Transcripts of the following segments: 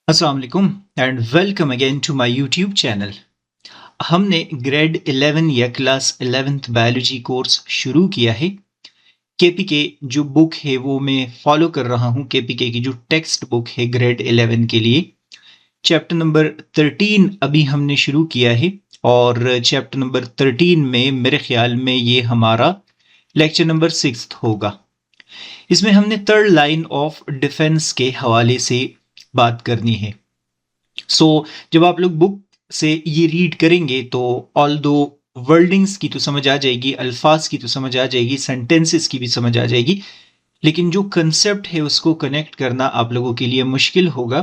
अस्सलाम वालेकुम and welcome again to my YouTube channel. हमने ग्रेड 11 या क्लास 11th बायोलॉजी कोर्स शुरू किया है। केपीके जो बुक है वो मैं फॉलो कर रहा हूँ। केपीके की जो टेक्स्ट बुक है ग्रेड 11 के लिए चैप्टर नंबर 13 अभी हमने शुरू किया है और चैप्टर नंबर 13 में मेरे ख्याल में ये हमारा लेक्चर नंबर 6 होगा। इसमें हमने थर्ड लाइन ऑफ डिफेंस के हवाले से बात करनी है। जब आप लोग बुक से ये रीड करेंगे तो ऑल दो वर्डिंग्स की तो समझ आ जाएगी, अल्फाज की तो समझ आ जाएगी, सेंटेंसेस की भी समझ आ जाएगी, लेकिन जो कंसेप्ट है उसको कनेक्ट करना आप लोगों के लिए मुश्किल होगा।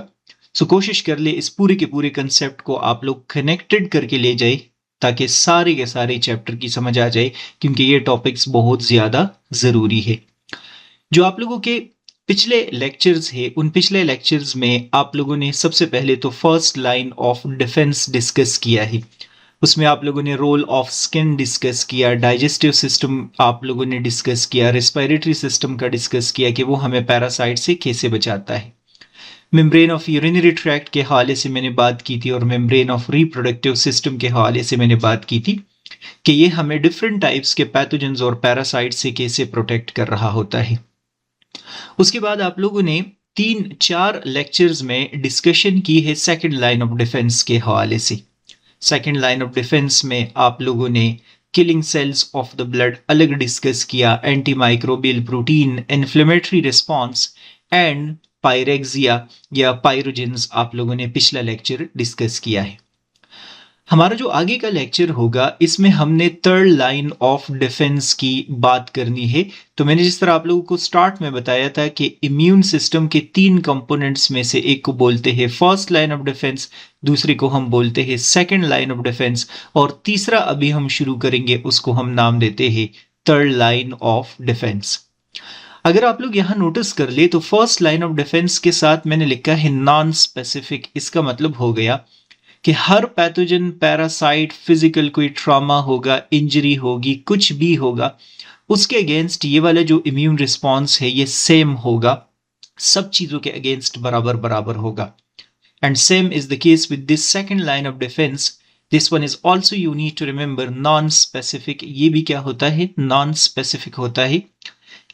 कोशिश कर ले इस पूरे के पूरे कंसेप्ट को आप लोग कनेक्टेड करके ले जाए ताकि सारे के सारे चैप्टर की समझ आ जाए, क्योंकि ये टॉपिक्स बहुत ज़्यादा ज़रूरी है। जो आप लोगों के पिछले लेक्चर्स है उन पिछले लेक्चर्स में आप लोगों ने सबसे पहले तो first line of defence discuss किया है। उसमें आप लोगों ने रोल ऑफ स्किन डिस्कस किया, डाइजेस्टिव सिस्टम आप लोगों ने डिस्कस किया, रेस्पिरेटरी सिस्टम का डिस्कस किया कि वो हमें पैरासाइट से कैसे बचाता है। मेम्ब्रेन ऑफ यूरिनरी ट्रैक्ट के हवाले से मैंने बात की थी और मेम्ब्रेन ऑफ रिप्रोडक्टिव सिस्टम के हवाले से मैंने बात की थी कि ये हमें डिफरेंट टाइप्स के पैथोजेंस और पैरासाइट से कैसे प्रोटेक्ट कर रहा होता है। उसके बाद आप लोगों ने 3-4 लेक्चर्स में डिस्कशन की है सेकंड लाइन ऑफ डिफेंस के हवाले से। सेकंड लाइन ऑफ डिफेंस में आप लोगों ने killing cells of the blood अलग डिस्कस किया, anti microbial protein, inflammatory response and pyrexia या पायरोजेंस आप लोगों ने पिछला लेक्चर डिस्कस किया है। हमारा जो आगे का लेक्चर होगा इसमें हमने थर्ड लाइन ऑफ डिफेंस की बात करनी है। तो मैंने जिस तरह आप लोगों को स्टार्ट में बताया था कि इम्यून सिस्टम के 3 कंपोनेंट्स में से एक को बोलते हैं फर्स्ट लाइन ऑफ डिफेंस, दूसरे को हम बोलते हैं सेकंड लाइन ऑफ डिफेंस और तीसरा अभी हम शुरू करेंगे उसको हम नाम देते हैं थर्ड लाइन ऑफ डिफेंस। अगर आप लोग यहाँ नोटिस कर ले तो फर्स्ट लाइन ऑफ डिफेंस के साथ मैंने लिखा है नॉन स्पेसिफिक। इसका मतलब हो गया कि हर पैथोजन, पैरासाइट, फिजिकल कोई ट्रॉमा होगा, इंजरी होगी, कुछ भी होगा, उसके अगेंस्ट ये वाला जो इम्यून रिस्पॉन्स है ये सेम होगा, सब चीजों के अगेंस्ट बराबर बराबर होगा। And same is the case with this second line of defence. This one is also you need to remember non specific. ये भी क्या होता है? नॉन स्पेसिफिक होता है।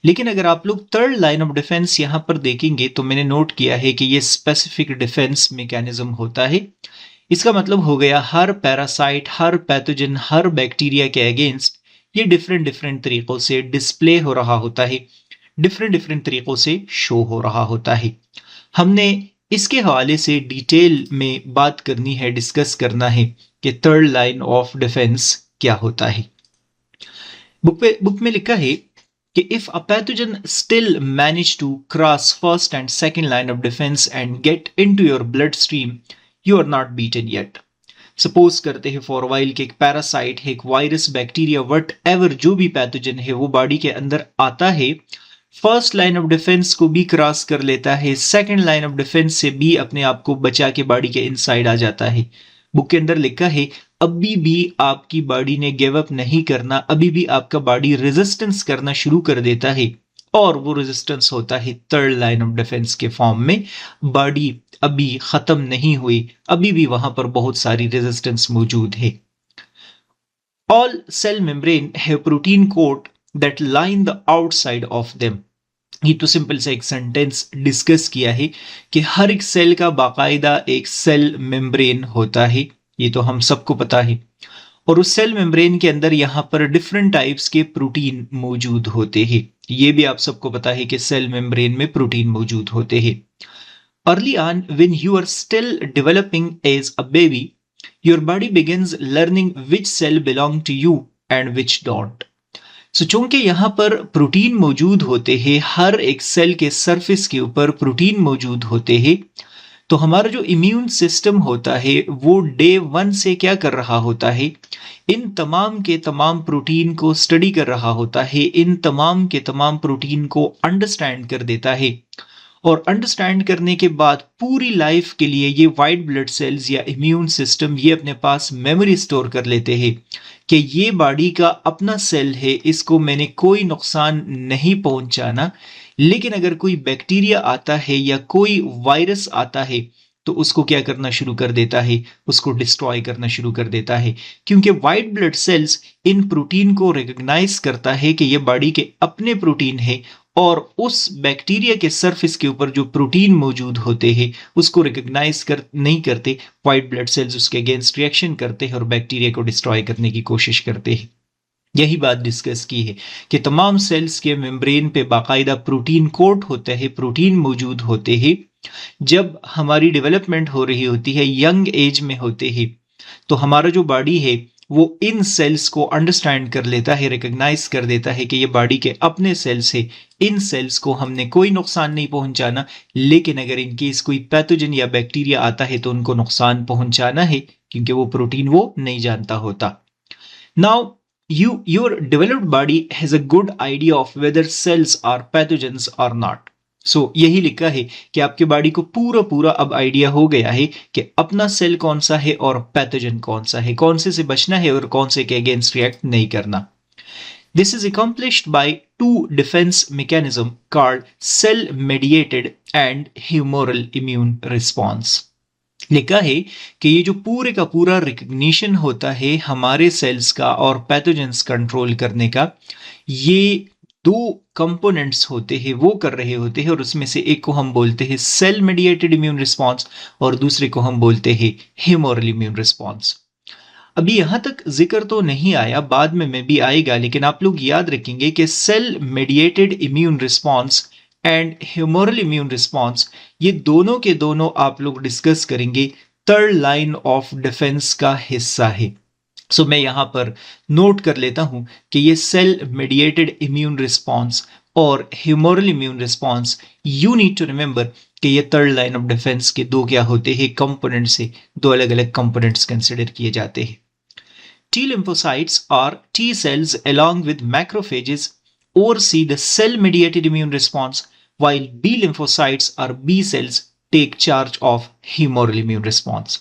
लेकिन अगर आप लोग थर्ड लाइन ऑफ डिफेंस यहां पर देखेंगे तो मैंने नोट किया है कि ये स्पेसिफिक डिफेंस मैकेनिज्म होता है। इसका मतलब हो गया हर पैरासाइट, हर पैथोजन, हर बैक्टीरिया के अगेंस्ट ये डिफरेंट डिफरेंट तरीकों से डिस्प्ले हो रहा होता है, डिफरेंट डिफरेंट तरीकों से शो हो रहा होता है। हमने इसके हवाले से डिटेल में बात करनी है, डिस्कस करना है कि थर्ड लाइन ऑफ डिफेंस क्या होता है। बुक में लिखा है कि if a pathogen still manage to cross first and second line of defence and get into your blood stream, you are not beaten yet. Suppose करते हैं फॉर वाइल के एक पैरासाइट है, एक वायरस, बैक्टीरिया, वट एवर जो भी pathogen है वो बॉडी के अंदर आता है, फर्स्ट लाइन ऑफ डिफेंस को भी क्रॉस कर लेता है, सेकंड लाइन ऑफ डिफेंस से भी अपने आप को बचा के बॉडी के इनसाइड आ जाता है। बुक के अंदर लिखा है अभी भी आपकी बॉडी ने गिव अप नहीं करना, अभी भी आपका बॉडी रेजिस्टेंस करना शुरू कर देता है और वो रेजिस्टेंस होता है थर्ड लाइन ऑफ डिफेंस के फॉर्म में। बॉडी अभी खत्म नहीं हुई, अभी भी वहां पर बहुत सारी रेजिस्टेंस मौजूद है। All cell membrane have protein coat that line the outside of them. ये तो सिंपल से एक सेंटेंस डिस्कस किया है कि हर एक सेल का बाकायदा एक सेल मेम्ब्रेन होता है, ये तो हम सबको पता है। और उस सेल मेम्ब्रेन के अंदर यहाँ पर डिफरेंट टाइप्स के प्रोटीन मौजूद होते हैं। ये भी आप सबको पता है कि सेल मेम्ब्रेन में प्रोटीन मौजूद होते हैं। Early on, when you are still developing as a baby, your body begins learning which cell belong to you and which don't. चूंकि यहाँ पर प्रोटीन मौजूद होते हैं, हर एक सेल के सरफेस के ऊपर प्रोटीन मौजूद होते हैं, तो हमारा जो इम्यून सिस्टम होता है वो डे 1 से क्या कर रहा होता है? इन तमाम के तमाम प्रोटीन को स्टडी कर रहा होता है, इन तमाम के तमाम प्रोटीन को अंडरस्टैंड कर देता है और अंडरस्टैंड करने के बाद पूरी लाइफ के लिए ये वाइट ब्लड सेल्स या इम्यून सिस्टम ये अपने पास मेमोरी स्टोर कर लेते हैं कि ये बॉडी का अपना सेल है, इसको मैंने कोई नुकसान नहीं पहुंचाना। लेकिन अगर कोई बैक्टीरिया आता है या कोई वायरस आता है तो उसको क्या करना शुरू कर देता है, उसको डिस्ट्रॉय करना शुरू कर देता है, क्योंकि वाइट ब्लड सेल्स इन प्रोटीन को रिकॉग्नाइज करता है कि ये बॉडी के अपने प्रोटीन है, और उस बैक्टीरिया के सरफेस के ऊपर जो प्रोटीन मौजूद होते हैं उसको रिकॉग्नाइज नहीं करते। वाइट ब्लड सेल्स उसके अगेंस्ट रिएक्शन करते हैं और बैक्टीरिया को डिस्ट्रॉय करने की कोशिश करते हैं। यही बात डिस्कस की है कि तमाम सेल्स के मेम्ब्रेन पे बाकायदा प्रोटीन कोट होता है, प्रोटीन मौजूद होते हैं। जब हमारी डेवलपमेंट हो रही होती है, यंग एज में होते हैं, तो हमारा जो बॉडी है वो इन सेल्स को अंडरस्टैंड कर लेता है, रिकॉग्नाइज कर देता है कि ये बॉडी के अपने सेल्स है, इन सेल्स को हमने कोई नुकसान नहीं पहुंचाना, लेकिन अगर इनकेस कोई पैथोजन या बैक्टीरिया आता है तो उनको नुकसान पहुंचाना है, क्योंकि वो प्रोटीन वो नहीं जानता होता। Now your developed body has a good idea of whether cells are pathogens or not. सो यही लिखा है कि आपके बॉडी को पूरा पूरा अब आइडिया हो गया है कि अपना सेल कौन सा है और पैथोजन कौन सा है, कौन से बचना है और कौन से के अगेंस्ट रिएक्ट नहीं करना। This is accomplished by two defense mechanism called cell mediated and humoral immune response. लिखा है कि ये जो पूरे का पूरा रिकग्निशन होता है हमारे सेल्स का और पैथोजेंस कंट्रोल करने का, ये दो कंपोनेंट्स होते हैं वो कर रहे होते हैं, और उसमें से एक को हम बोलते हैं सेल मेडिएटेड इम्यून रिस्पॉन्स और दूसरे को हम बोलते हैं ह्यूमरल इम्यून रिस्पॉन्स। अभी यहां तक जिक्र तो नहीं आया, बाद में भी आएगा, लेकिन आप लोग याद रखेंगे कि cell mediated immune response and humoral immune response, ये दोनों के दोनों आप लोग डिस्कस करेंगे थर्ड लाइन ऑफ डिफेंस का हिस्सा है। सो मैं यहां पर नोट कर लेता हूं कि ये सेल मेडिएटेड इम्यून रिस्पॉन्स और humoral immune response, you need to remember कि ये थर्ड लाइन ऑफ डिफेंस के दो क्या होते हैं, कंपोनेंट से दो अलग अलग कंपोनेंट्स कंसिडर किए जाते हैं। T lymphocytes or T cells along with macrophages oversee the cell-mediated immune response, while B lymphocytes or B cells take charge of humoral immune response.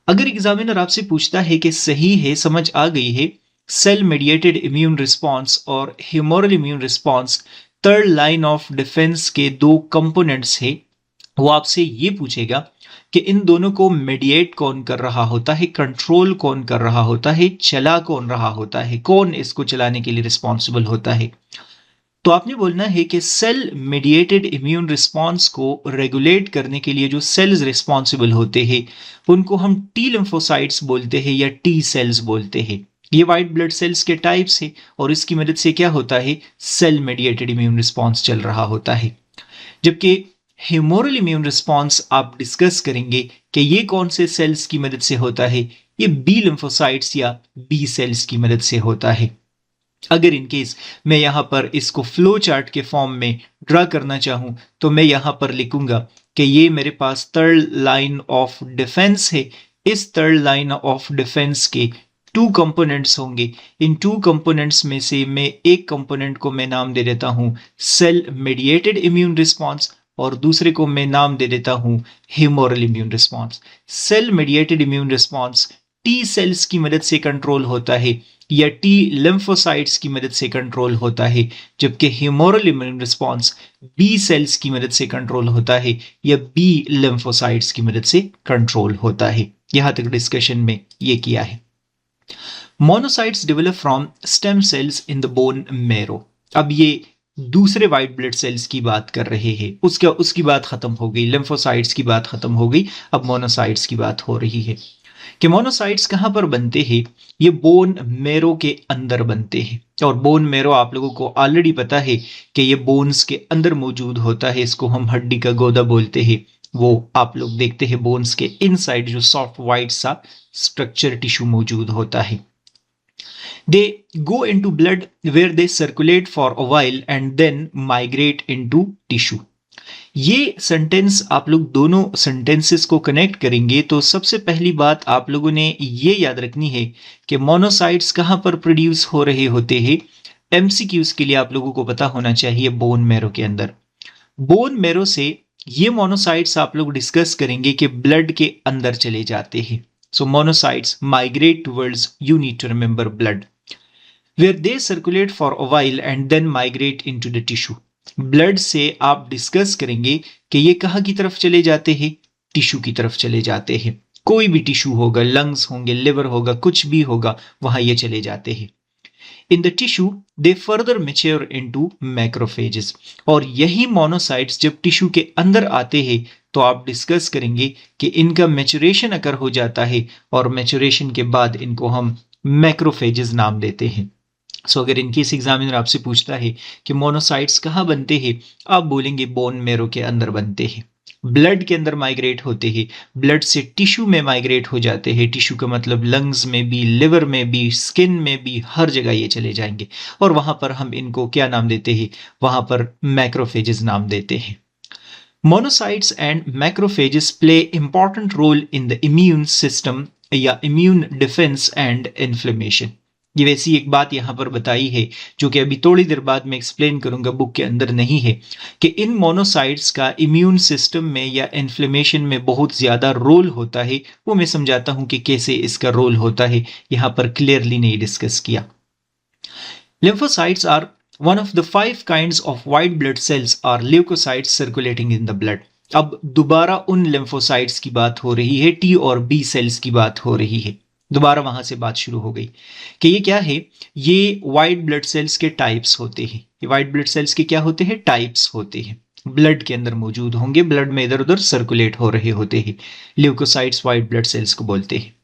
अगर एग्जामिनर आपसे पूछता है कि सही है, समझ आ गई है, सेल मेडिएटेड इम्यून रिस्पॉन्स और humoral immune response third line of defence के दो कंपोनेंट्स है, वो आपसे ये पूछेगा कि इन दोनों को मेडिएट कौन कर रहा होता है, कंट्रोल कौन कर रहा होता है, चला कौन रहा होता है, कौन इसको चलाने के लिए रिस्पॉन्सिबल होता है। तो आपने बोलना है कि सेल मेडिएटेड इम्यून रिस्पॉन्स को रेगुलेट करने के लिए जो सेल्स रिस्पॉन्सिबल होते हैं उनको हम टी लिम्फोसाइट्स बोलते हैं या टी सेल्स बोलते हैं। ये वाइट ब्लड सेल्स के टाइप्स है और इसकी मदद से क्या होता है, सेल मेडिएटेड इम्यून रिस्पॉन्स चल रहा होता है। जबकि ह्यूमरल इम्यून रिस्पॉन्स आप डिस्कस करेंगे कि ये कौन से सेल्स की मदद से होता है, ये बी लिम्फोसाइट्स या बी सेल्स की मदद से होता है। अगर इनकेस मैं यहां पर इसको फ्लो चार्ट के फॉर्म में ड्रा करना चाहूं तो मैं यहां पर लिखूंगा कि ये मेरे पास थर्ड लाइन ऑफ डिफेंस है। इस थर्ड लाइन ऑफ डिफेंस के टू कंपोनेंट्स होंगे। इन टू कंपोनेंट्स में से मैं एक कंपोनेंट को मैं नाम दे देता हूं सेल मेडिएटेड इम्यून रिस्पॉन्स और दूसरे को मैं नाम दे देता हूं humoral immune response. Cell mediated immune response T cells की मदद से कंट्रोल होता है या टी लिम्फोसाइट्स की मदद से कंट्रोल होता है, जबकि humoral immune response B cells की मदद से कंट्रोल होता है या बी लिम्फोसाइट्स की मदद से कंट्रोल होता है। यहां तक डिस्कशन में ये किया है। Monocytes develop from stem cells in the bone marrow. अब ये दूसरे वाइट ब्लड सेल्स की बात कर रहे हैं, उसकी बात खत्म हो गई, लिम्फोसाइट्स की बात खत्म हो गई, अब मोनोसाइट्स की बात हो रही है कि मोनोसाइट्स कहां पर बनते हैं। ये बोन मेरो के अंदर बनते हैं और बोन मेरो आप लोगों को ऑलरेडी पता है कि ये बोन्स के अंदर मौजूद होता है, इसको हम हड्डी का गोदा बोलते हैं। वो आप लोग देखते हैं बोन्स के इनसाइड जो सॉफ्ट वाइट सा स्ट्रक्चर टिश्यू मौजूद होता है। They go into blood where they circulate for a while and then migrate into tissue. ये सेंटेंस आप लोग दोनों सेंटेंसेस को कनेक्ट करेंगे तो सबसे पहली बात आप लोगों ने ये याद रखनी है कि मोनोसाइट्स कहां पर प्रोड्यूस हो रहे होते हैं। एमसीक्यूज के लिए आप लोगों को पता होना चाहिए बोन मैरो के अंदर। बोन मैरो से ये मोनोसाइट्स आप लोग डिस्कस करेंगे कि ब्लड के अंदर चले जाते हैं। So monocytes migrate towards, you need to remember, blood where they circulate for a while and then migrate into the tissue. Blood से आप डिस्कस करेंगे कि ये कहां की तरफ चले जाते हैं, टिश्यू की तरफ चले जाते हैं। कोई भी टिश्यू होगा, लंग्स होंगे, लिवर होगा, कुछ भी होगा, वहां ये चले जाते हैं। In the tissue they further mature into macrophages. और यही मोनोसाइट्स जब टिश्यू के अंदर आते हैं तो आप डिस्कस करेंगे कि इनका मैच्योरेशन अगर हो जाता है और मैच्योरेशन के बाद इनको हम मैक्रोफेजेस नाम देते हैं। सो अगर इनकेस एग्जामिनर आपसे पूछता है कि मोनोसाइट्स कहाँ बनते हैं, आप बोलेंगे बोन मेरो के अंदर बनते हैं, ब्लड के अंदर माइग्रेट होते हैं, ब्लड से टिश्यू में माइग्रेट हो जाते हैं। टिश्यू का मतलब लंग्स में भी, लिवर में भी, स्किन में भी, हर जगह ये चले जाएंगे और वहां पर हम इनको क्या नाम देते हैं, वहां पर मैक्रोफेजेस नाम देते हैं। Monocytes and macrophages play important role in the immune system या इम्यून डिफेंस एंड इन्फ्लेमेशन। ये वैसी एक बात यहां पर बताई है जो कि अभी थोड़ी देर बाद मैं एक्सप्लेन करूंगा, बुक के अंदर नहीं है, कि इन मोनोसाइट्स का इम्यून सिस्टम में या इन्फ्लेमेशन में बहुत ज्यादा रोल होता है। वो मैं समझाता हूं कि कैसे इसका रोल होता है, यहां पर क्लियरली नहीं डिस्कस किया। Lymphocytes are one of the 5 kinds of white blood cells are leukocytes circulating in the blood। अब दोबारा उन लिम्फोसाइट्स की बात हो रही है, टी और बी सेल्स की बात हो रही है। दोबारा वहां से बात शुरू हो गई कि ये क्या है, ये व्हाइट ब्लड सेल्स के टाइप्स होते हैं। ये व्हाइट ब्लड सेल्स के क्या होते हैं, टाइप्स होते हैं। ब्लड के अंदर मौजूद होंगे, ब्लड में इधर उधर सर्कुलेट हो रहे होते हैं। ल्यूकोसाइट्स व्हाइट ब्लड सेल्स को बोलते हैं।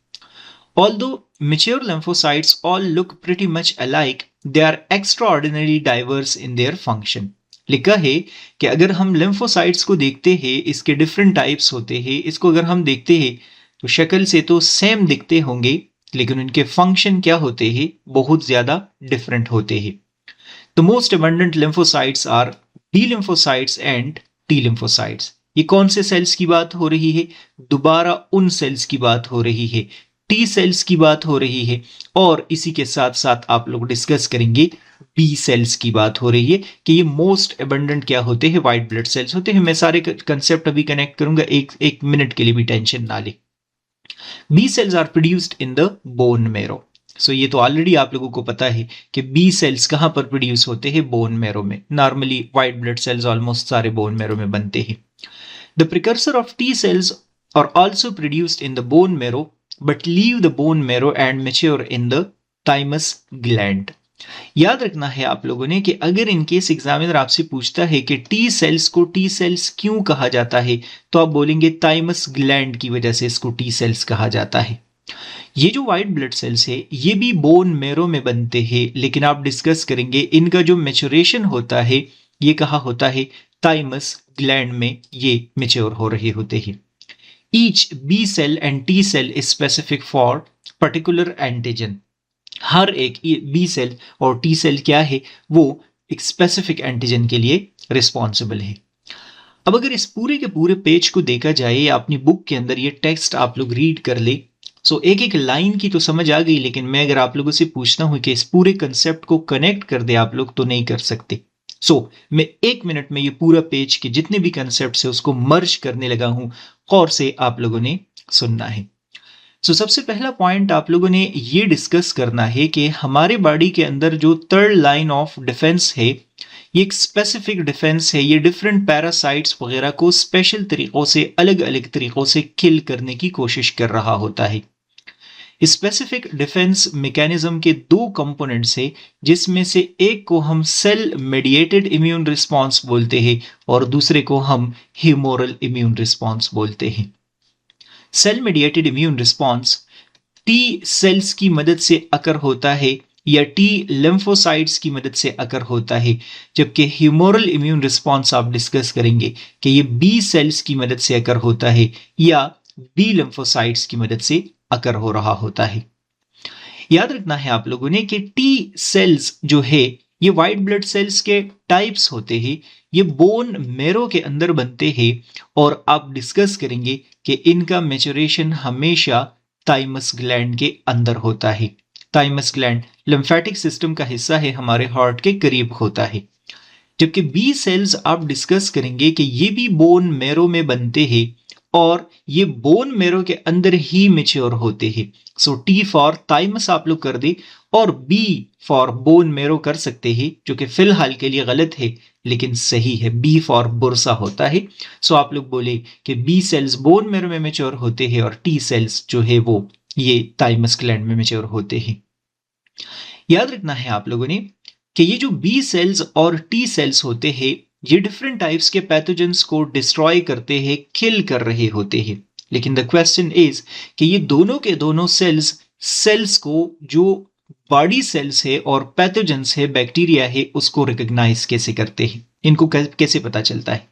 Although mature lymphocytes all look pretty much alike, they are extraordinarily diverse in their function। लिखा है कि अगर हम लिम्फोसाइट्स को देखते हैं, इसके डिफरेंट टाइप्स होते हैं, इसको अगर हम देखते हैं तो शक्ल से तो सेम दिखते होंगे, लेकिन उनके फंक्शन क्या होते हैं, बहुत ज्यादा डिफरेंट होते हैं। The most abundant lymphocytes are B lymphocytes and T lymphocytes. ये कौन से सेल्स की बात हो रही है, दोबारा उन सेल्स की बात हो रही है, टी सेल्स की बात हो रही है। और इसी के साथ साथ आप लोग डिस्कस करेंगे बी सेल्स की बात हो रही है कि ये मोस्ट एबंडेंट क्या होते हैं, व्हाइट ब्लड सेल्स होते हैं। मैं सारे कंसेप्ट अभी कनेक्ट करूंगा, एक मिनट के लिए भी टेंशन ना ले। B cells are produced in the bone marrow. So ये तो ऑलरेडी आप लोगों को पता है कि बी सेल्स कहां पर प्रोड्यूस होते हैं, बोन मेरो में। Normally white blood cells almost सारे बोन मेरो में बनते हैं। The precursor of T cells are also produced in the bone marrow but leave the bone marrow and mature in the thymus gland। याद रखना है आप लोगों ने कि अगर इनकेस एग्जामिनर आपसे पूछता है कि टी सेल्स को टी सेल्स क्यों कहा जाता है, तो आप बोलेंगे थाइमस ग्लैंड की वजह से इसको टी सेल्स कहा जाता है। ये जो व्हाइट ब्लड सेल्स है ये भी बोन मेरो में बनते हैं, लेकिन आप डिस्कस करेंगे इनका जो मेच्योरेशन होता है ये कहा होता है, थाइमस ग्लैंड में ये मेच्योर हो रहे होते हैं। Each B cell and T cell is specific for particular antigen। हर एक B सेल और T सेल क्या है, वो एक स्पेसिफिक एंटीजन के लिए रिस्पॉन्सिबल है। अब अगर इस पूरे के पूरे पेज को देखा जाए या अपनी बुक के अंदर ये टेक्स्ट आप लोग रीड कर ले, सो एक एक लाइन की तो समझ आ गई, लेकिन मैं अगर आप लोगों से पूछता हूं कि इस पूरे कंसेप्ट को कनेक्ट कर दे आप लोग, तो नहीं कर सकते। मैं 1 मिनट में ये पूरा पेज के जितने भी कंसेप्ट है उसको मर्ज करने लगा हूं, और से आप लोगों ने सुनना है। सबसे पहला पॉइंट आप लोगों ने ये डिस्कस करना है कि हमारे बॉडी के अंदर जो थर्ड लाइन ऑफ डिफेंस है, ये एक स्पेसिफिक डिफेंस है। ये डिफरेंट पैरासाइट्स वगैरह को स्पेशल तरीकों से, अलग अलग तरीकों से किल करने की कोशिश कर रहा होता है। स्पेसिफिक डिफेंस मैकेनिज्म के 2 कंपोनेंट्स है, जिसमें से एक को हम सेल मेडिएटेड इम्यून रिस्पांस बोलते हैं और दूसरे को हम ह्यूमोरल इम्यून रिस्पांस बोलते हैं। Cell mediated immune response T cells की मदद से अकर होता है या टी लिम्फोसाइट्स की मदद से अकर होता है, जबकि ह्यूमोरल इम्यून रिस्पांस आप डिस्कस करेंगे कि ये बी सेल्स की मदद से अकर होता है या बी लिम्फोसाइट्स की मदद से अकर हो रहा होता है। याद रखना है आप लोगों ने कि टी सेल्स जो है ये व्हाइट ब्लड सेल्स के टाइप्स होते हैं, ये बोन मेरो के अंदर बनते हैं और आप डिस्कस करेंगे कि इनका मैच्योरेशन हमेशा थाइमस ग्लैंड के अंदर होता है। थाइमस ग्लैंड लिम्फेटिक सिस्टम का हिस्सा है, हमारे हार्ट के करीब होता है। जबकि बी सेल्स आप डिस्कस करेंगे कि ये भी बोन मेरो में बनते हैं और ये बोन मेरो के अंदर ही मेच्योर होते हैं। टी फॉर थाइमस आप लोग कर दे और बी फॉर बोन मेरो कर सकते हैं, जो कि फिलहाल के लिए गलत है, लेकिन सही है, बी फॉर बुरसा होता है। सो आप लोग बोले कि बी सेल्स बोन मेरो में मेच्योर होते हैं और टी सेल्स जो है वो ये थाइमस ग्लैंड में मेच्योर होते हैं। याद रखना है आप लोगों ने कि ये जो बी सेल्स और टी सेल्स होते हैं ये डिफरेंट टाइप्स के पैथोजेंस को डिस्ट्रॉय करते हैं, किल कर रहे होते हैं। लेकिन द क्वेश्चन इज कि ये दोनों के दोनों सेल्स को जो बॉडी सेल्स है और पैथोजेंस है, बैक्टीरिया है, उसको रिकॉग्नाइज कैसे करते हैं, इनको कैसे पता चलता है?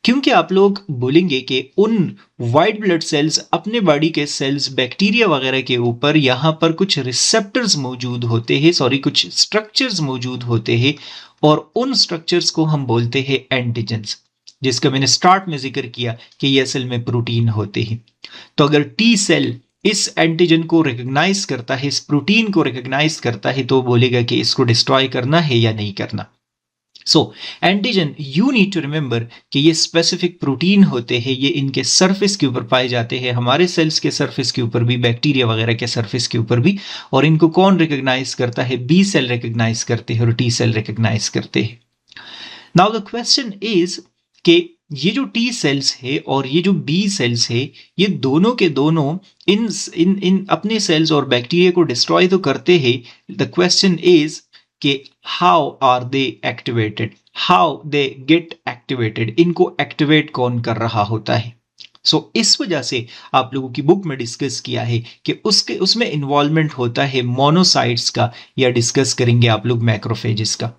क्योंकि आप लोग बोलेंगे कि उन वाइट ब्लड सेल्स अपने बॉडी के सेल्स बैक्टीरिया वगैरह के ऊपर यहाँ पर कुछ रिसेप्टर्स मौजूद होते हैं, कुछ स्ट्रक्चर्स मौजूद होते हैं और उन स्ट्रक्चर्स को हम बोलते हैं एंटीजेंस, जिसका मैंने स्टार्ट में जिक्र किया कि ये असल में प्रोटीन होते हैं। तो अगर टी सेल इस एंटीजन को रिकॉग्नाइज करता है, इस प्रोटीन को रिकॉग्नाइज करता है, तो बोलेगा कि इसको डिस्ट्रॉय करना है या नहीं करना। So antigen you need to remember कि ये स्पेसिफिक प्रोटीन होते हैं, ये इनके सरफेस के ऊपर पाए जाते हैं, हमारे सेल्स के सरफेस के ऊपर भी, बैक्टीरिया वगैरह के सरफेस के ऊपर भी। और इनको कौन रिकॉग्नाइज करता है? बी सेल रिकॉग्नाइज करते हैं और टी सेल रिकॉग्नाइज करते हैं। नाउ द क्वेश्चन इज कि ये जो टी सेल्स है और ये जो बी सेल्स है, ये दोनों के दोनों इन अपने सेल्स और बैक्टीरिया को डिस्ट्रॉय तो करते हैं। द क्वेश्चन इज कि how are they activated, how they get activated, इनको एक्टिवेट कौन कर रहा होता है? सो इस वजह से आप लोगों की बुक में डिस्कस किया है कि उसमें इन्वॉल्वमेंट होता है मोनोसाइट्स का, या डिस्कस करेंगे आप लोग मैक्रोफेजेस का।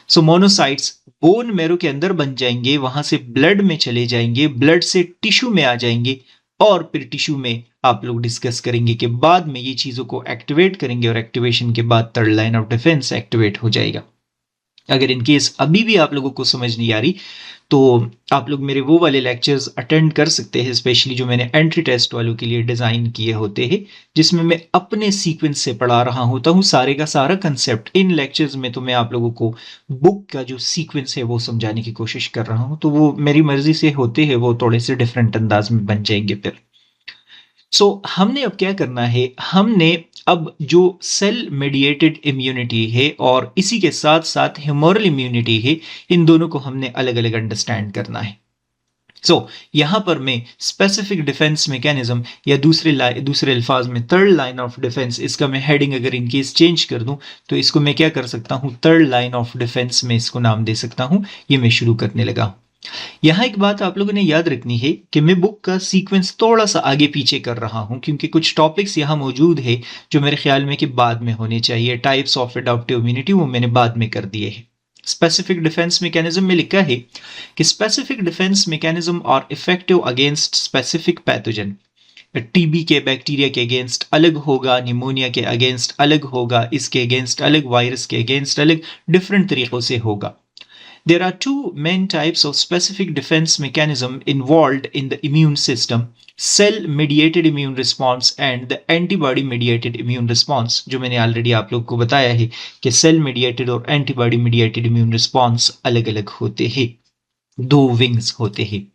सो मोनोसाइट्स बोन मेरो के अंदर बन जाएंगे, वहां से ब्लड में चले जाएंगे, ब्लड से टिश्यू में आ जाएंगे और फिर टिश्यू में आप लोग डिस्कस करेंगे कि बाद में ये चीजों को एक्टिवेट करेंगे और एक्टिवेशन के बाद third line of defence activate हो जाएगा। अगर इन केस अभी भी आप लोगों को समझ नहीं आ रही तो आप लोग मेरे वो वाले लेक्चर्स अटेंड कर सकते हैं, स्पेशली जो मैंने एंट्री टेस्ट वालों के लिए डिजाइन किए होते हैं, जिसमें मैं अपने सीक्वेंस से पढ़ा रहा होता हूँ सारे का सारा कंसेप्ट। इन लेक्चर्स में तो मैं आप लोगों को बुक का जो सीक्वेंस है वो समझाने की कोशिश कर रहा हूँ, तो वो मेरी मर्जी से होते हैं, वो थोड़े से डिफरेंट अंदाज में बन जाएंगे फिर। सो हमने अब क्या करना है, हमने अब जो सेल मेडिएटेड इम्यूनिटी है और इसी के साथ साथ ह्यूमरल इम्यूनिटी है, इन दोनों को हमने अलग अलग अंडरस्टैंड करना है। सो यहां पर मैं स्पेसिफिक डिफेंस मैकेनिज्म या दूसरे अल्फाज में थर्ड लाइन ऑफ डिफेंस, इसका मैं हेडिंग अगर इनकेस चेंज कर दूं तो इसको मैं क्या कर सकता हूं, थर्ड लाइन ऑफ डिफेंस में इसको नाम दे सकता हूं। ये मैं शुरू करने लगा हूं। यहां एक बात आप लोगों ने याद रखनी है कि मैं बुक का सीक्वेंस थोड़ा सा आगे पीछे कर रहा हूं, क्योंकि कुछ टॉपिक्स यहां मौजूद है जो मेरे ख्याल में कि बाद में होने चाहिए। टाइप्स ऑफ एडाप्टिव इम्यूनिटी वो मैंने बाद में कर दिए हैं। स्पेसिफिक डिफेंस मैकेनिज्म में लिखा है कि specific defence mechanism are effective against specific pathogen. TB के बैक्टीरिया के अगेंस्ट अलग होगा, निमोनिया के अगेंस्ट अलग होगा, इसके अगेंस्ट अलग, वायरस के अगेंस्ट अलग, डिफरेंट तरीकों से होगा। There are two main types of specific defense mechanism involved in the immune system: cell-mediated immune response and the antibody-mediated immune response, जो मैंने ऑलरेडी आप लोग को बताया है कि सेल-mediated और antibody-mediated immune response अलग-अलग होते हैं, दो विंग्स होते हैं।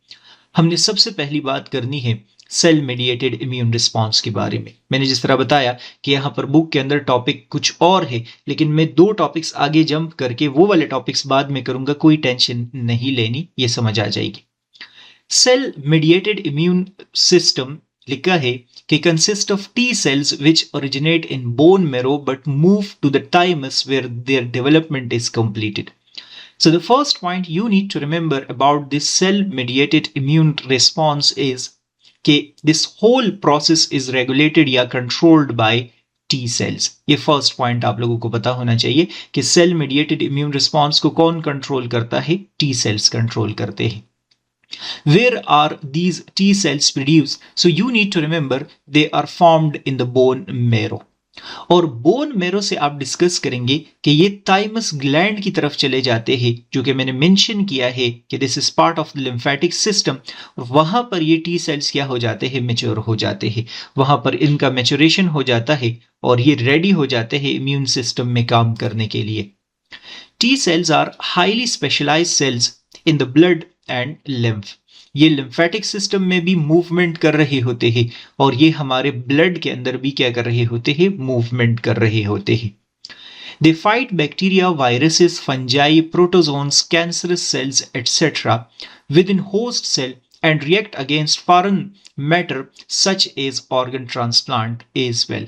हमने सबसे पहली बात करनी है सेल मेडिएटेड इम्यून रिस्पॉन्स के बारे में। मैंने जिस तरह बताया कि यहाँ पर बुक के अंदर टॉपिक कुछ और है, लेकिन मैं दो टॉपिक्स आगे जंप करके वो वाले टॉपिक्स बाद में करूंगा, कोई टेंशन नहीं लेनी, ये समझ आ जाएगी। सेल मेडिएटेड इम्यून सिस्टम लिखा है कि consist of T cells which originate in bone marrow but move to the thymus where their development is completed. So the first point you need to remember about this cell-mediated immune response is कि this whole process is regulated या controlled by T cells। ये first point आप लोगों को पता होना चाहिए कि सेल मेडिएटेड इम्यून रिस्पॉन्स को कौन कंट्रोल करता है? टी सेल्स कंट्रोल करते हैं। Where are these T cells produced? So you need to remember they are formed in the bone marrow। और बोन मेरो से आप डिस्कस करेंगे कि ये थाइमस ग्लैंड की तरफ चले जाते हैं, जो कि मैंने मेंशन किया है कि this is part of the lymphatic system. वहां पर ये टी सेल्स क्या हो जाते हैं? मैच्योर हो जाते हैं, वहां पर इनका मैच्योरेशन हो जाता है और ये रेडी हो जाते हैं इम्यून सिस्टम में काम करने के लिए। T cells are highly specialised cells in the blood and lymph. ये लिम्फेटिक सिस्टम में भी मूवमेंट कर रहे होते हैं और ये हमारे ब्लड के अंदर भी क्या कर रहे होते हैं? मूवमेंट कर रहे होते हैं। They fight bacteria, viruses, fungi, protozoans, cancerous cells, etc. within host cell and react against foreign matter such as organ transplant as well.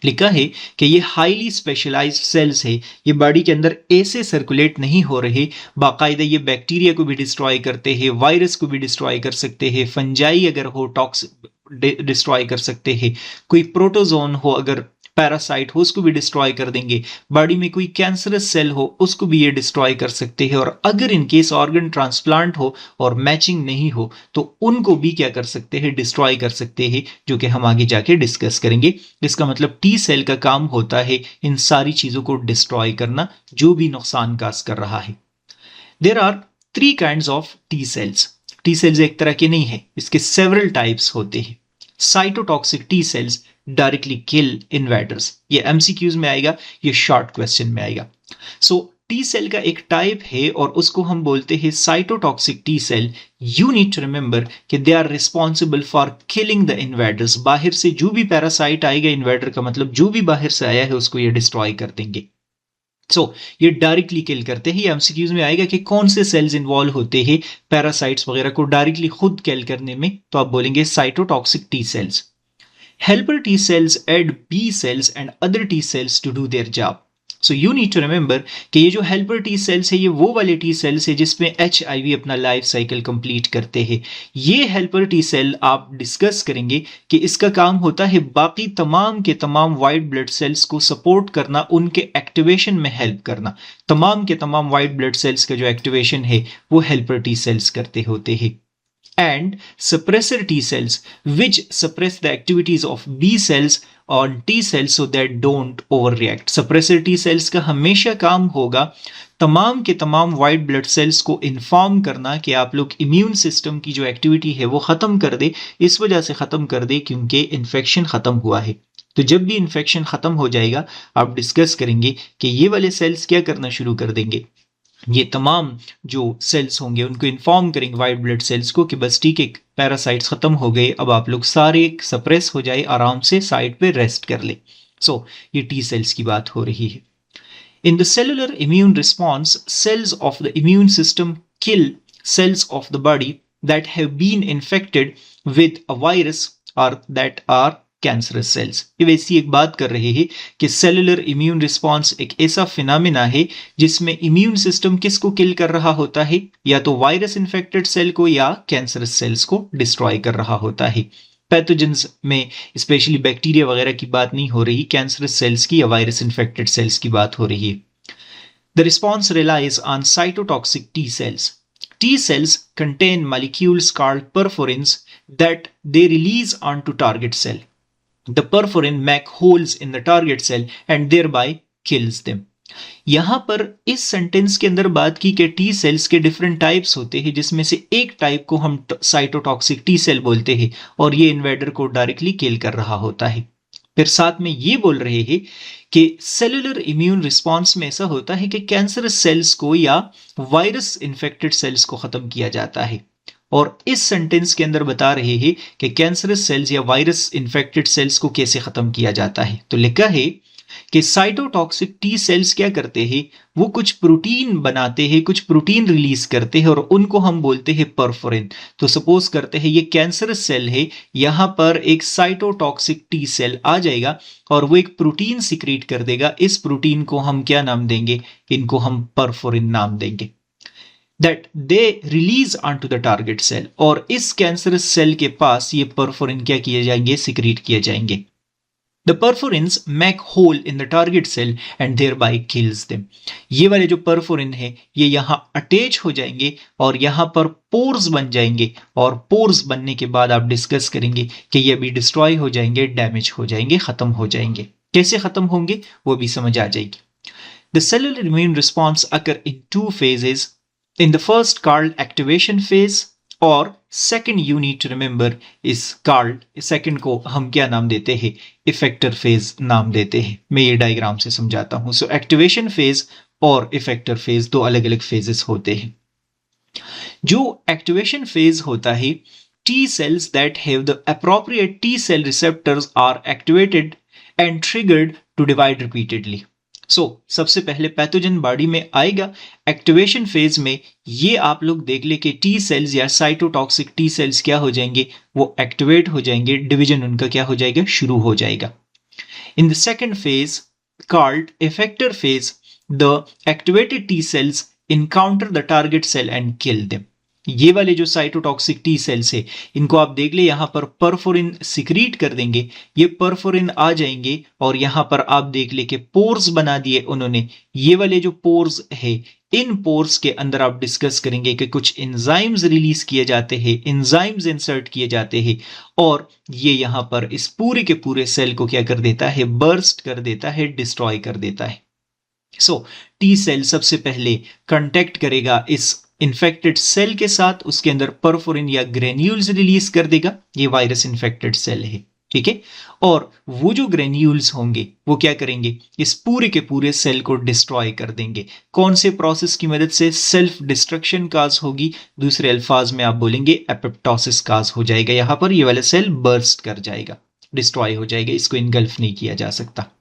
लिखा है कि ये हाईली स्पेशलाइज्ड सेल्स है, ये बॉडी के अंदर ऐसे सर्कुलेट नहीं हो रहे, बाकायदा ये बैक्टीरिया को भी डिस्ट्रॉय करते हैं, वायरस को भी डिस्ट्रॉय कर सकते हैं, फंजाई अगर हो टॉक्स डिस्ट्रॉय कर सकते हैं, कोई प्रोटोजोन हो अगर पैरासाइट हो उसको भी डिस्ट्रॉय कर देंगे, बॉडी में कोई कैंसरस सेल हो उसको भी ये डिस्ट्रॉय कर सकते हैं, और अगर इन केस ऑर्गन ट्रांसप्लांट हो और मैचिंग नहीं हो तो उनको भी क्या कर सकते हैं, डिस्ट्रॉय कर सकते हैं, जो कि हम आगे जाके डिस्कस करेंगे। इसका मतलब टी सेल का काम होता है इन सारी चीजों को डिस्ट्रॉय करना जो भी नुकसान काज कर रहा है। There are 3 kinds of T cells. T cells एक तरह के नहीं है, इसके सेवरल टाइप्स होते हैं। साइटोटॉक्सिक टी सेल्स डायरेक्टली किल इन्वेडर्स, ये एमसीक्यूज में आएगा, ये शॉर्ट क्वेश्चन में आएगा। सो टी सेल का एक टाइप है और उसको हम बोलते हैं cytotoxic T cell. You need to remember कि they are responsible for killing the invaders. बाहर से जो भी पैरासाइट आएगा, इन्वेडर का मतलब जो भी बाहर से आया है उसको ये डिस्ट्रॉय कर देंगे। ये डायरेक्टली किल करते हैं। ये एमसीक्यूज में आएगा कि कौन से सेल्स इन्वॉल्व होते हैं पैरासाइट्स वगैरह को डायरेक्टली खुद किल करने में, तो आप बोलेंगे cytotoxic T sales. Helper T cells add B cells and other T cells to do their job. So you need to remember कि ये जो helper T cells है ये वो वाले T cells है जिसमें HIV अपना लाइफ साइकिल कंप्लीट करते हैं। ये helper T cell आप डिस्कस करेंगे कि इसका काम होता है बाकी तमाम के तमाम वाइट ब्लड सेल्स को सपोर्ट करना, उनके एक्टिवेशन में हेल्प करना। तमाम के तमाम वाइट ब्लड सेल्स का जो एक्टिवेशन है वो helper T cells करते होते हैं। And suppressor T cells which suppress the activities of B cells on T cells so that don't overreact. Suppressor T cells का हमेशा काम होगा तमाम के तमाम वाइट ब्लड सेल्स को इन्फॉर्म करना कि आप लोग इम्यून सिस्टम की जो एक्टिविटी है वो खत्म कर दे, इस वजह से खत्म कर दे क्योंकि इन्फेक्शन खत्म हुआ है। तो जब भी इन्फेक्शन खत्म हो जाएगा आप डिस्कस करेंगे कि ये वाले सेल्स क्या करना शुरू कर देंगे, ये तमाम जो सेल्स होंगे उनको इन्फॉर्म करेंगे वाइट ब्लड सेल्स को कि बस ठीक है पैरासाइट्स खत्म हो गए, अब आप लोग सारे सप्रेस हो जाए, आराम से साइड पे रेस्ट कर ले। ये टी सेल्स की बात हो रही है। In the cellular immune response cells of the immune system kill cells of the body that have been infected with a virus और दैट आर कैंसरस सेल्स। ये वैसी एक बात कर रहे हैं कि सेलुलर इम्यून रिस्पॉन्स एक ऐसा फिनोमेना है जिसमें इम्यून सिस्टम किसको किल कर रहा होता है, या तो वायरस इन्फेक्टेड सेल को या कैंसरस सेल्स को डिस्ट्रॉय कर रहा होता है। पैथोजेंस में स्पेशली बैक्टीरिया वगैरह की बात नहीं हो रही, कैंसरस सेल्स की या वायरस इन्फेक्टेड सेल्स की बात हो रही है। The response relies on cytotoxic T cells. T cells contain molecules called perforins that they release onto target cell. The perforin make holes in the target cell and thereby kills them. यहां पर इस sentence के अंदर बात की कि T cells के different types होते हैं, जिसमें से एक टाइप को हम साइटोटॉक्सिक टी सेल बोलते हैं और ये इन्वेडर को डायरेक्टली किल कर रहा होता है। फिर साथ में ये बोल रहे हैं कि सेलुलर इम्यून रिस्पॉन्स में ऐसा होता है कि कैंसरस सेल्स को या वायरस इन्फेक्टेड सेल्स को खत्म किया जाता है, और इस सेंटेंस के अंदर बता रहे हैं कि कैंसरस सेल्स या वायरस इन्फेक्टेड सेल्स को कैसे खत्म किया जाता है। तो लिखा है कि साइटोटॉक्सिक टी सेल्स क्या करते हैं, वो कुछ प्रोटीन बनाते हैं, कुछ प्रोटीन रिलीज करते हैं और उनको हम बोलते हैं परफोरिन। तो सपोज करते हैं ये कैंसरस सेल है, यहां पर एक साइटोटॉक्सिक टी सेल आ जाएगा और वो एक प्रोटीन सिक्रीट कर देगा। इस प्रोटीन को हम क्या नाम देंगे, इनको हम परफोरिन नाम देंगे। that they release onto the target cell, और इस कैंसरस सेल के पास ये परफोरिन क्या किए जाएंगे, सिक्रीट किए जाएंगे। The perforins make hole in the target cell and thereby kills them. ये वाले जो परफोरिन है ये यहाँ अटैच हो जाएंगे और यहाँ पर पोर्स बन जाएंगे, और पोर्स बनने के बाद आप डिस्कस करेंगे कि ये भी डिस्ट्रॉय हो जाएंगे, डैमेज हो जाएंगे, खत्म हो जाएंगे। कैसे खत्म होंगे वो भी समझ आ जाएगी। The cellular immune response occur in 2 phases. In the first called activation phase, और second you need to remember is called, second को हम क्या नाम देते हैं, इफेक्टर फेज नाम देते हैं। मैं ये डायग्राम से समझाता हूं। सो एक्टिवेशन फेज और इफेक्टर फेज दो अलग अलग फेजेस होते हैं। जो एक्टिवेशन फेज होता है, T cells that have the appropriate T cell receptors are activated and triggered to divide repeatedly. सबसे पहले पैथोजन बॉडी में आएगा। एक्टिवेशन फेज में ये आप लोग देख ले कि टी सेल्स या साइटोटॉक्सिक टी सेल्स क्या हो जाएंगे, वो एक्टिवेट हो जाएंगे, डिवीजन उनका क्या हो जाएगा, शुरू हो जाएगा। In the second phase called effector phase, the activated T cells encounter the target cell and kill them। ये वाले जो साइटोटॉक्सिक टी सेल्स है, इनको आप देख ले यहां पर परफोरिन सिक्रीट कर देंगे, ये परफोरिन आ जाएंगे और यहां पर आप देख ले कि पोर्स बना दिए उन्होंने। ये वाले जो पोर्स है, इन पोर्स के अंदर आप डिस्कस करेंगे कि कुछ एंजाइम्स रिलीज किए जाते हैं, एंजाइम्स इंसर्ट किए जाते हैं और ये यहां पर इस पूरे के पूरे सेल को क्या कर देता है, बर्स्ट कर देता है, डिस्ट्रॉय कर देता है। टी सेल सबसे पहले कांटेक्ट करेगा इस इन्फेक्टेड सेल के साथ, उसके अंदर परफोरिन या ग्रेन्यूल्स रिलीज कर देगा, ये वायरस इन्फेक्टेड सेल है, ठीक है। और वो जो ग्रेन्यूल्स होंगे वो क्या करेंगे, इस पूरे के पूरे सेल को डिस्ट्रॉय कर देंगे। कौन से प्रोसेस की मदद से, सेल्फ डिस्ट्रक्शन काज होगी, दूसरे अल्फाज में आप बोलेंगे एपोप्टोसिस काज हो जाएगा। यहां पर ये वाला सेल बर्स्ट कर जाएगा, डिस्ट्रॉय हो जाएगा, इसको इनगल्फ नहीं किया जा सकता।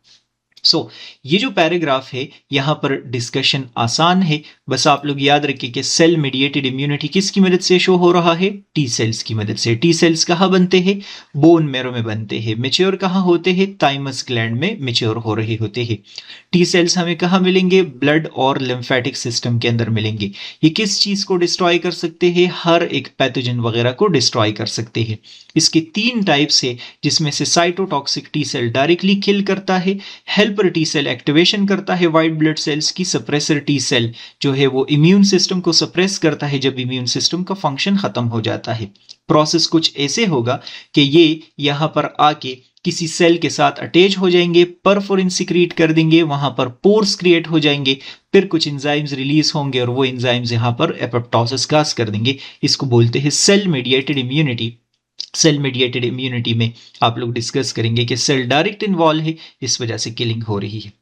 ये जो पैराग्राफ है यहां पर डिस्कशन आसान है, बस आप लोग याद रखिए कि सेल मीडिएटेड इम्यूनिटी किसकी मदद से शो हो रहा है, टी सेल्स की मदद से। टी सेल्स कहां बनते हैं, बोन मैरो में बनते हैं। मेच्योर कहां होते हैं, थाइमस ग्लैंड में मेच्योर हो रहे होते हैं। टी सेल्स हमें कहां मिलेंगे, ब्लड और लिम्फेटिक सिस्टम के अंदर मिलेंगे। ये किस चीज को डिस्ट्रॉय कर सकते हैं, हर एक पैथोजन वगैरह को डिस्ट्रॉय कर सकते हैं। इसके 3 टाइप्स है, जिसमें से साइटोटॉक्सिक टी सेल डायरेक्टली किल करता है, हेल्पर टी सेल एक्टिवेशन करता है व्हाइट ब्लड सेल्स की, सप्रेसर टी सेल जो है वो इम्यून सिस्टम को सप्रेस करता है जब इम्यून सिस्टम का फंक्शन खत्म हो जाता है। प्रोसेस कुछ ऐसे होगा कि ये यहां पर आके किसी सेल के साथ अटैच हो जाएंगे, परफोरिन सिक्रीट कर देंगे, वहां पर पोर्स क्रिएट हो जाएंगे, फिर कुछ एंजाइम्स रिलीज होंगे और वो एंजाइम्स यहां पर एपोप्टोसिस काज कर देंगे। इसको बोलते हैं cell mediated immunity. Cell mediated immunity में आप लोग डिस्कस करेंगे कि सेल डायरेक्ट इन्वॉल्व है, इस वजह से किलिंग हो रही है।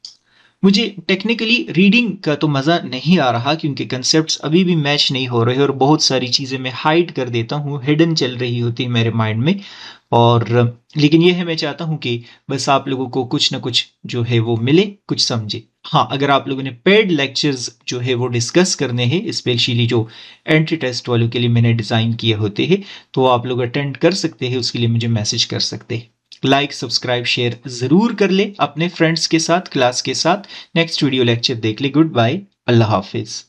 मुझे टेक्निकली रीडिंग का तो मज़ा नहीं आ रहा क्योंकि कंसेप्ट्स अभी भी मैच नहीं हो रहे और बहुत सारी चीज़ें मैं हाइड कर देता हूँ, हिडन चल रही होती है मेरे माइंड में। और लेकिन ये है, मैं चाहता हूँ कि बस आप लोगों को कुछ ना कुछ जो है वो मिले, कुछ समझे। हाँ, अगर आप लोगों ने पेड लेक्चर्स जो है वो डिस्कस करने हैं, स्पेशली जो एंट्री टेस्ट वालों के लिए मैंने डिज़ाइन किए होते हैं, तो आप लोग अटेंड कर सकते हैं, उसके लिए मुझे मैसेज कर सकते हैं। लाइक, सब्सक्राइब, शेयर जरूर कर ले अपने फ्रेंड्स के साथ, क्लास के साथ। नेक्स्ट वीडियो लेक्चर देख ले। गुड बाय, अल्लाह हाफिज।